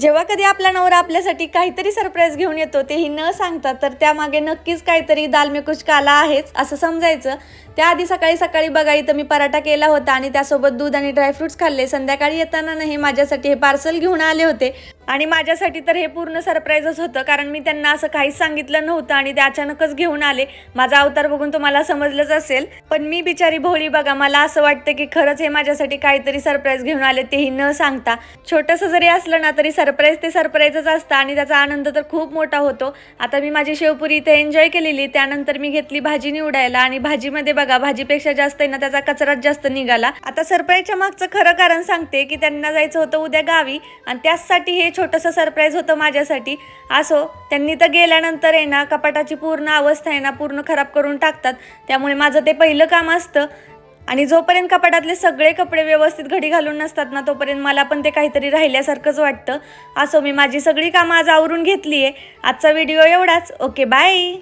जेव्हा कधी आपला नवरा आपल्यासाठी काहीतरी सरप्राईज घेऊन येतो तेही न सांगता, तर त्यामागे नक्कीच काहीतरी दाल में कुछ काला आहेच असं समजायचं. त्याआधी सकाळी सकाळी बघा इथं मी पराठा केला होता आणि त्यासोबत दूध आणि ड्रायफ्रुट्स खाल्ले. संध्याकाळी येताना नाही माझ्यासाठी हे पार्सल घेऊन आले होते आणि माझ्यासाठी तर हे पूर्ण सरप्राईजच होतं, कारण मी त्यांना असं काहीच सांगितलं नव्हतं आणि ते अचानकच घेऊन आले. माझा अवतार बघून तुम्हाला समजलंच असेल, पण मी बिचारी भोळी बघा, मला असं वाटतं की खरंच हे माझ्यासाठी काहीतरी सरप्राईज घेऊन आले, तेही न सांगता. छोटंसं जरी असलं ना तरी सरप्राईज ते सरप्राईजच असतं आणि त्याचा आनंद तर खूप मोठा होतो. आता मी माझी शेवपुरी इथे एन्जॉय केलेली, त्यानंतर मी घेतली भाजी निवडायला आणि भाजीमध्ये बघा भाजीपेक्षा जास्त आहे ना त्याचा कचराच जास्त निघाला. आता सरप्राईजच्या मागचं खरं कारण सांगते की त्यांना जायचं होतं उद्या गावी आणि त्याचसाठी हे छोटंसं सरप्राईज होतं माझ्यासाठी. असो, त्यांनी तर गेल्यानंतर आहे ना कपाटाची पूर्ण अवस्था आहे ना पूर्ण खराब करून टाकतात, त्यामुळे माझं ते पहिलं काम असतं. आणि जोपर्यंत कपाटातले सगळे कपडे व्यवस्थित घडी घालून नसतात ना तोपर्यंत मला पण ते काहीतरी राहिल्यासारखंच वाटतं. असो, मी माझी सगळी कामं आज आवरून घेतली आहे. आजचा व्हिडिओ एवढाच. Okay, bye.